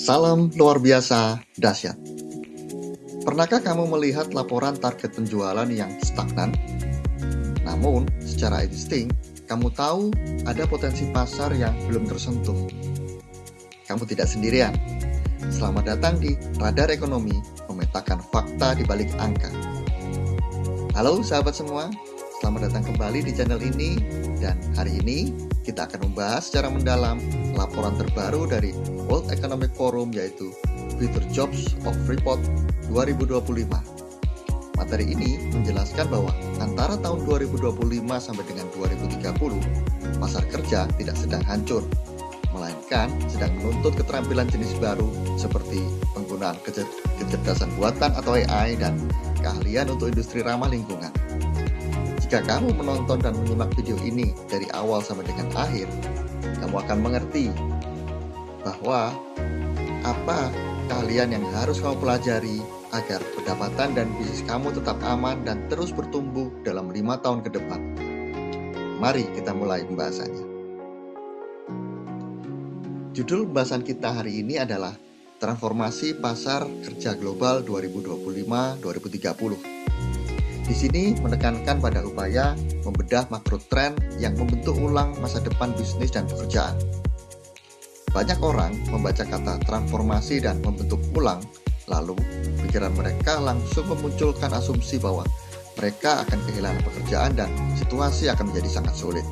Salam luar biasa dahsyat. Pernahkah kamu melihat laporan target penjualan yang stagnan? Namun, secara insting, kamu tahu ada potensi pasar yang belum tersentuh. Kamu tidak sendirian. Selamat datang di Radar Ekonomi, memetakan fakta di balik angka. Halo sahabat semua, selamat datang kembali di channel ini. Dan hari ini kita akan membahas secara mendalam laporan terbaru dari World Economic Forum, yaitu Future Jobs of Report 2025. Materi ini menjelaskan bahwa antara tahun 2025 sampai dengan 2030, pasar kerja tidak sedang hancur, melainkan sedang menuntut keterampilan jenis baru seperti penggunaan kecerdasan buatan atau AI dan keahlian untuk industri ramah lingkungan. Jika kamu menonton dan menyimak video ini dari awal sampai dengan akhir, kamu akan mengerti bahwa apa keahlian yang harus kamu pelajari agar pendapatan dan bisnis kamu tetap aman dan terus bertumbuh dalam 5 tahun ke depan. Mari kita mulai pembahasannya. Judul pembahasan kita hari ini adalah Transformasi Pasar Kerja Global 2025-2030. Di sini menekankan pada upaya membedah makro tren yang membentuk ulang masa depan bisnis dan pekerjaan. Banyak orang membaca kata transformasi dan membentuk ulang, lalu pikiran mereka langsung memunculkan asumsi bahwa mereka akan kehilangan pekerjaan dan situasi akan menjadi sangat sulit.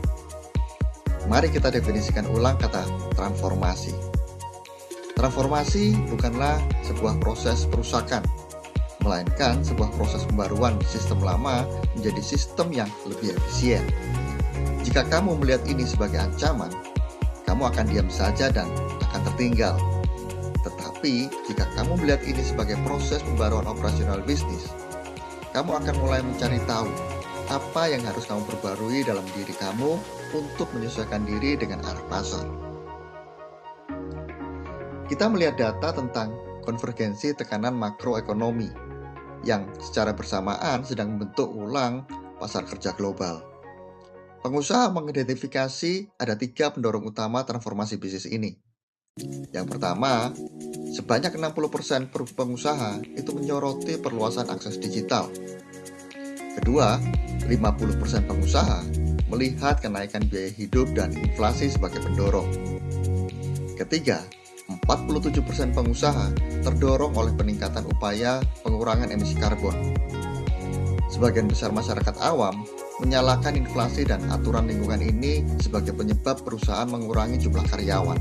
Mari kita definisikan ulang kata transformasi. Transformasi bukanlah sebuah proses perusakan, melainkan sebuah proses pembaruan sistem lama menjadi sistem yang lebih efisien. Jika kamu melihat ini sebagai ancaman, kamu akan diam saja dan akan tertinggal. Tetapi, jika kamu melihat ini sebagai proses pembaruan operasional bisnis, kamu akan mulai mencari tahu apa yang harus kamu perbarui dalam diri kamu untuk menyesuaikan diri dengan arah pasar. Kita melihat data tentang konvergensi tekanan makroekonomi yang secara bersamaan sedang membentuk ulang pasar kerja global. Pengusaha mengidentifikasi ada 3 pendorong utama transformasi bisnis ini. Yang pertama, sebanyak 60% pengusaha itu menyoroti perluasan akses digital. Kedua, 50% pengusaha melihat kenaikan biaya hidup dan inflasi sebagai pendorong. Ketiga, 47% pengusaha terdorong oleh peningkatan upaya pengurangan emisi karbon. Sebagian besar masyarakat awam menyalahkan inflasi dan aturan lingkungan ini sebagai penyebab perusahaan mengurangi jumlah karyawan.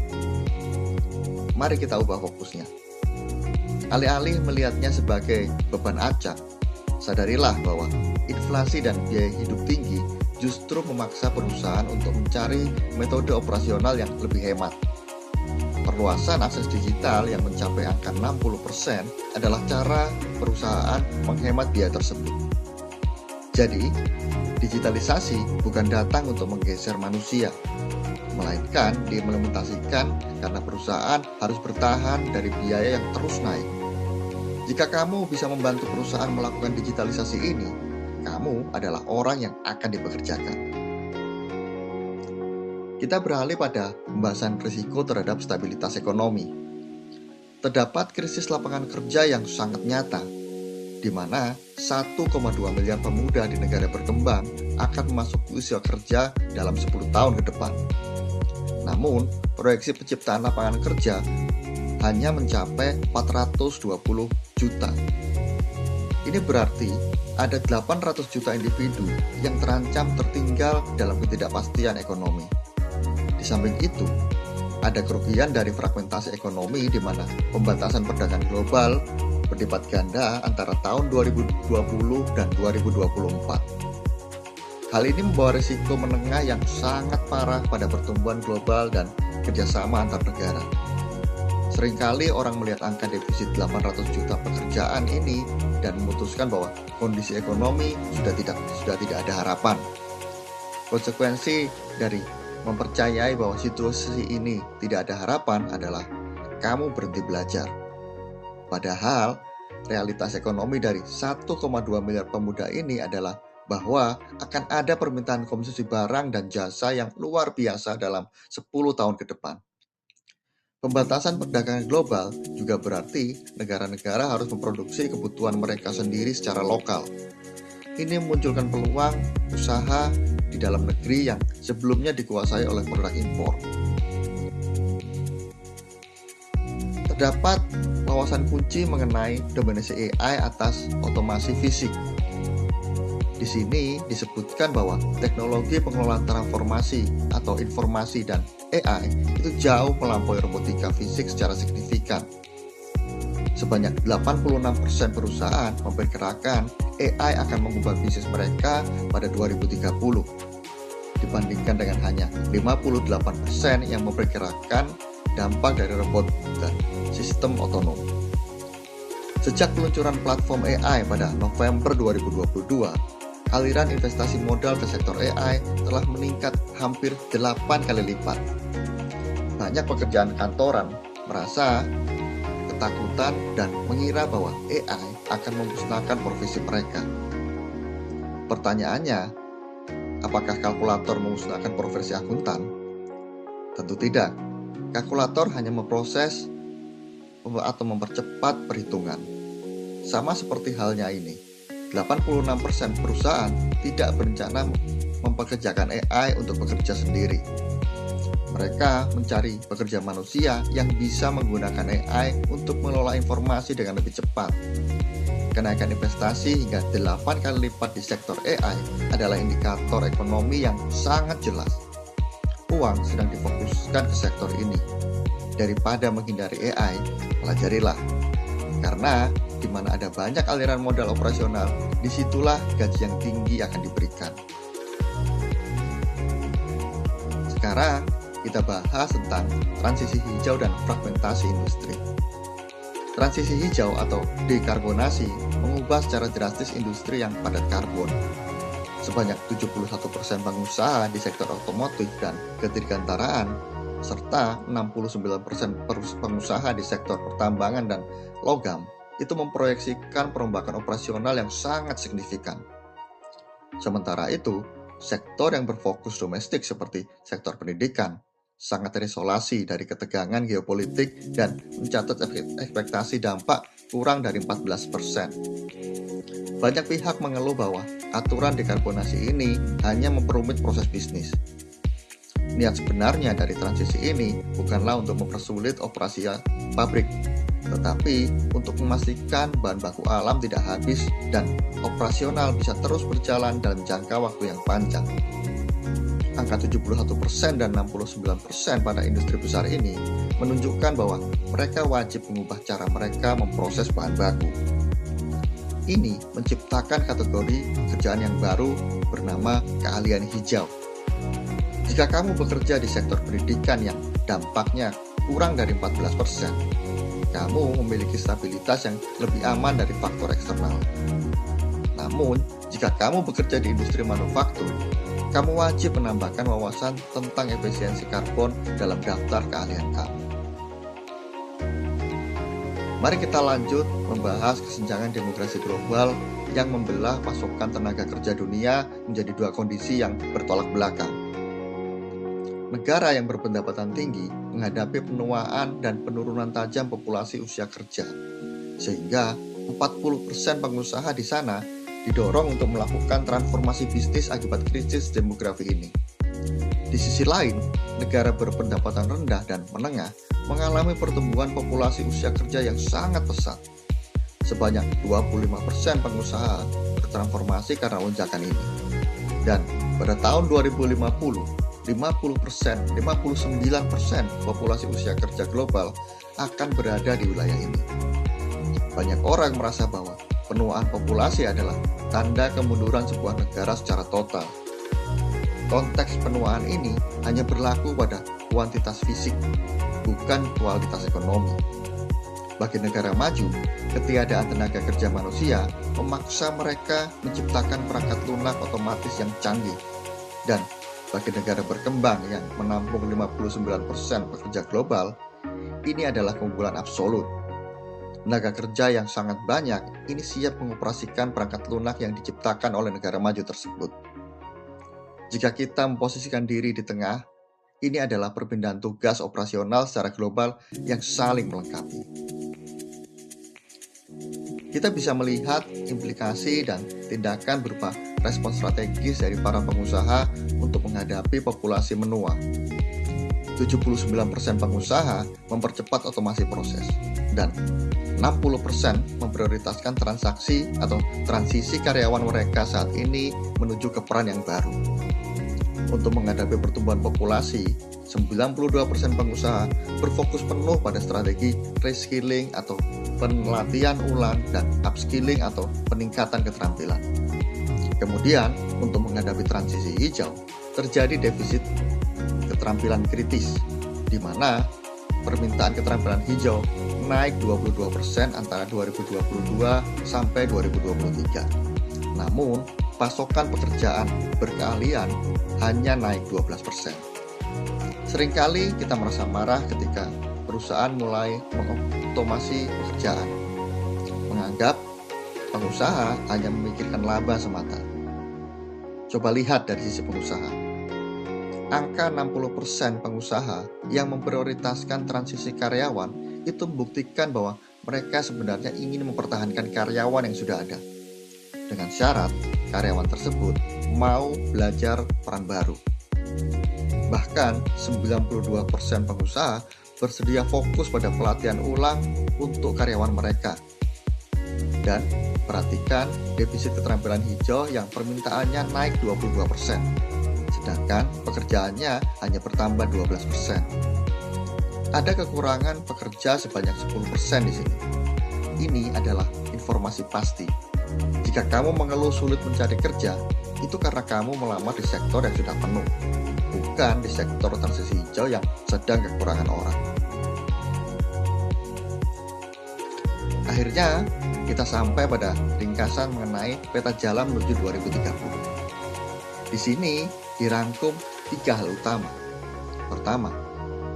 Mari kita ubah fokusnya. Alih-alih melihatnya sebagai beban acak, sadarilah bahwa inflasi dan biaya hidup tinggi justru memaksa perusahaan untuk mencari metode operasional yang lebih hemat. Perluasan akses digital yang mencapai angka 60% adalah cara perusahaan menghemat biaya tersebut. Jadi, digitalisasi bukan datang untuk menggeser manusia, melainkan diimplementasikan karena perusahaan harus bertahan dari biaya yang terus naik. Jika kamu bisa membantu perusahaan melakukan digitalisasi ini, kamu adalah orang yang akan dipekerjakan. Kita beralih pada pembahasan risiko terhadap stabilitas ekonomi. Terdapat krisis lapangan kerja yang sangat nyata, di mana 1,2 miliar pemuda di negara berkembang akan memasuki usia kerja dalam 10 tahun ke depan. Namun, proyeksi penciptaan lapangan kerja hanya mencapai 420 juta. Ini berarti ada 800 juta individu yang terancam tertinggal dalam ketidakpastian ekonomi. Di samping itu, ada kerugian dari fragmentasi ekonomi di mana pembatasan perdagangan global berlipat ganda antara tahun 2020 dan 2024. Hal ini membawa risiko menengah yang sangat parah pada pertumbuhan global dan kerjasama antar negara. Seringkali orang melihat angka defisit 800 juta pekerjaan ini dan memutuskan bahwa kondisi ekonomi sudah tidak ada harapan. Konsekuensi dari mempercayai bahwa situasi ini tidak ada harapan adalah kamu berhenti belajar. Padahal, realitas ekonomi dari 1,2 miliar pemuda ini adalah bahwa akan ada permintaan konsumsi barang dan jasa yang luar biasa dalam 10 tahun ke depan. Pembatasan perdagangan global juga berarti negara-negara harus memproduksi kebutuhan mereka sendiri secara lokal. Ini memunculkan peluang usaha di dalam negeri yang sebelumnya dikuasai oleh produk impor. Terdapat wawasan kunci mengenai dominasi AI atas otomasi fisik. Di sini disebutkan bahwa teknologi pengelolaan transformasi atau informasi dan AI itu jauh melampaui robotika fisik secara signifikan. Sebanyak 86% perusahaan memperkirakan AI akan mengubah bisnis mereka pada 2030, dibandingkan dengan hanya 58% yang memperkirakan dampak dari robot dan sistem otonom. Sejak peluncuran platform AI pada November 2022, aliran investasi modal ke sektor AI telah meningkat hampir 8 kali lipat. Banyak pekerjaan kantoran merasa ketakutan dan mengira bahwa AI akan memusnahkan profesi mereka. Pertanyaannya, apakah kalkulator memusnahkan profesi akuntan? Tentu tidak. Kalkulator hanya memproses atau mempercepat perhitungan. Sama seperti halnya ini, 86% perusahaan tidak berencana mempekerjakan AI untuk bekerja sendiri. Mereka mencari pekerja manusia yang bisa menggunakan AI untuk mengelola informasi dengan lebih cepat. Kenaikan investasi hingga 8 kali lipat di sektor AI adalah indikator ekonomi yang sangat jelas. Uang sedang difokuskan ke sektor ini. Daripada menghindari AI, pelajarilah. Karena di mana ada banyak aliran modal operasional, disitulah gaji yang tinggi akan diberikan. Sekarang kita bahas tentang transisi hijau dan fragmentasi industri. Transisi hijau atau dekarbonasi mengubah secara drastis industri yang padat karbon. Sebanyak 71% pengusaha di sektor otomotif dan kedirgantaraan, serta 69% pengusaha di sektor pertambangan dan logam itu memproyeksikan perombakan operasional yang sangat signifikan. Sementara itu, sektor yang berfokus domestik seperti sektor pendidikan sangat terisolasi dari ketegangan geopolitik dan mencatat ekspektasi dampak kurang dari 14%. Banyak pihak mengeluh bahwa aturan dekarbonasi ini hanya memperumit proses bisnis. Niat sebenarnya dari transisi ini bukanlah untuk mempersulit operasi pabrik, tetapi untuk memastikan bahan baku alam tidak habis dan operasional bisa terus berjalan dalam jangka waktu yang panjang. Angka 71% dan 69% pada industri besar ini menunjukkan bahwa mereka wajib mengubah cara mereka memproses bahan baku. Ini menciptakan kategori kerjaan yang baru bernama keahlian hijau. Jika kamu bekerja di sektor pendidikan yang dampaknya kurang dari 14%, kamu memiliki stabilitas yang lebih aman dari faktor eksternal. Namun, jika kamu bekerja di industri manufaktur, kamu wajib menambahkan wawasan tentang efisiensi karbon dalam daftar keahlian kamu. Mari kita lanjut membahas kesenjangan demografi global yang membelah pasokan tenaga kerja dunia menjadi dua kondisi yang bertolak belakang. Negara yang berpendapatan tinggi menghadapi penuaan dan penurunan tajam populasi usia kerja, sehingga 40% pengusaha di sana didorong untuk melakukan transformasi bisnis akibat krisis demografi ini. Di sisi lain, negara berpendapatan rendah dan menengah mengalami pertumbuhan populasi usia kerja yang sangat pesat. Sebanyak 25% pengusaha bertransformasi karena lonjakan ini. Dan pada tahun 2050, 59% populasi usia kerja global akan berada di wilayah ini. Banyak orang merasa bahwa penuaan populasi adalah tanda kemunduran sebuah negara secara total. Konteks penuaan ini hanya berlaku pada kuantitas fisik, bukan kualitas ekonomi. Bagi negara maju, ketiadaan tenaga kerja manusia memaksa mereka menciptakan perangkat lunak otomatis yang canggih. Dan bagi negara berkembang yang menampung 59% pekerja global, ini adalah keunggulan absolut. Tenaga kerja yang sangat banyak ini siap mengoperasikan perangkat lunak yang diciptakan oleh negara maju tersebut. Jika kita memposisikan diri di tengah, ini adalah perpindahan tugas operasional secara global yang saling melengkapi. Kita bisa melihat implikasi dan tindakan berupa respons strategis dari para pengusaha untuk menghadapi populasi menua. 79% pengusaha mempercepat otomasi proses dan 60% memprioritaskan transaksi atau transisi karyawan mereka saat ini menuju ke peran yang baru. Untuk menghadapi pertumbuhan populasi, 92% pengusaha berfokus penuh pada strategi reskilling atau pelatihan ulang dan upskilling atau peningkatan keterampilan. Kemudian, untuk menghadapi transisi hijau, terjadi defisit keterampilan kritis, di mana permintaan keterampilan hijau naik 22% antara 2022 sampai 2023. Namun, pasokan pekerjaan berkeahlian hanya naik 12%. Seringkali kita merasa marah ketika perusahaan mulai mengotomasi pekerjaan, menganggap pengusaha hanya memikirkan laba semata. Coba lihat dari sisi pengusaha. Angka 60% pengusaha yang memprioritaskan transisi karyawan itu membuktikan bahwa mereka sebenarnya ingin mempertahankan karyawan yang sudah ada, dengan syarat karyawan tersebut mau belajar peran baru. Bahkan 92% pengusaha bersedia fokus pada pelatihan ulang untuk karyawan mereka. Dan perhatikan defisit keterampilan hijau yang permintaannya naik 22%, sedangkan pekerjaannya hanya bertambah 12%. Ada kekurangan pekerja sebanyak 10% di sini. Ini adalah informasi pasti. Jika kamu mengeluh sulit mencari kerja, itu karena kamu melamar di sektor yang sudah penuh, bukan di sektor transisi hijau yang sedang kekurangan orang. Akhirnya, kita sampai pada ringkasan mengenai peta jalan menuju 2030. Di sini dirangkum 3 hal utama. Pertama,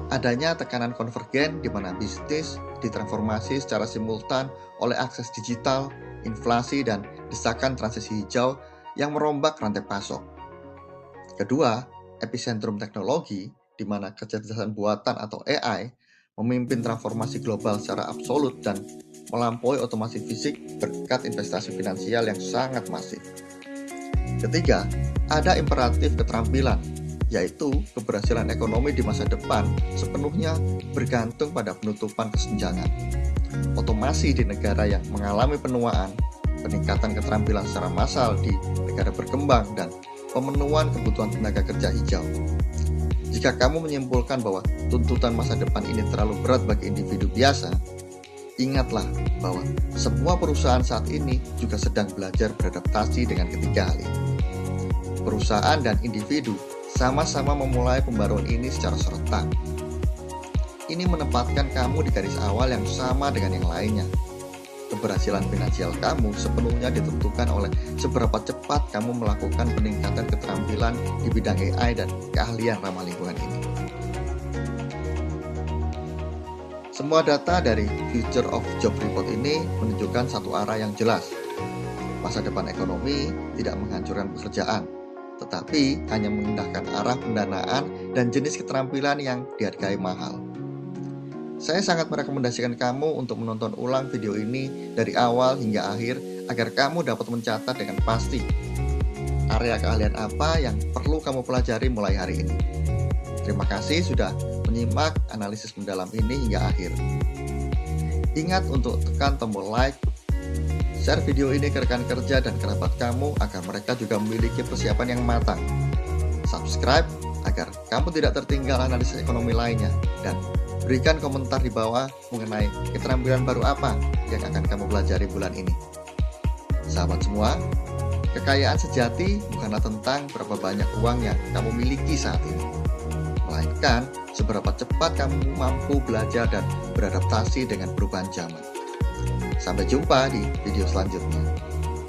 adanya tekanan konvergen di mana bisnis ditransformasi secara simultan oleh akses digital, inflasi, dan desakan transisi hijau yang merombak rantai pasok. Kedua, epicentrum teknologi di mana kecerdasan buatan atau AI memimpin transformasi global secara absolut dan melampaui otomasi fisik berkat investasi finansial yang sangat masif. Ketiga, ada imperatif keterampilan, yaitu keberhasilan ekonomi di masa depan sepenuhnya bergantung pada penutupan kesenjangan. Otomasi di negara yang mengalami penuaan, peningkatan keterampilan secara massal di negara berkembang, dan pemenuhan kebutuhan tenaga kerja hijau. Jika kamu menyimpulkan bahwa tuntutan masa depan ini terlalu berat bagi individu biasa, ingatlah bahwa semua perusahaan saat ini juga sedang belajar beradaptasi dengan ketiga hal ini. Perusahaan dan individu sama-sama memulai pembaruan ini secara serentak. Ini menempatkan kamu di garis awal yang sama dengan yang lainnya. Keberhasilan finansial kamu sepenuhnya ditentukan oleh seberapa cepat kamu melakukan peningkatan keterampilan di bidang AI dan keahlian ramah lingkungan ini. Semua data dari Future of Job Report ini menunjukkan satu arah yang jelas. Masa depan ekonomi tidak menghancurkan pekerjaan, tetapi hanya memindahkan arah pendanaan dan jenis keterampilan yang dihargai mahal. Saya sangat merekomendasikan kamu untuk menonton ulang video ini dari awal hingga akhir agar kamu dapat mencatat dengan pasti area keahlian apa yang perlu kamu pelajari mulai hari ini. Terima kasih sudah menyimak analisis mendalam ini hingga akhir. Ingat untuk tekan tombol like, share video ini ke rekan kerja dan kerabat kamu agar mereka juga memiliki persiapan yang matang. Subscribe agar kamu tidak tertinggal analisis ekonomi lainnya, dan berikan komentar di bawah mengenai keterampilan baru apa yang akan kamu pelajari bulan ini. Sahabat semua, kekayaan sejati bukanlah tentang berapa banyak uang yang kamu miliki saat ini, melainkan seberapa cepat kamu mampu belajar dan beradaptasi dengan perubahan zaman. Sampai jumpa di video selanjutnya.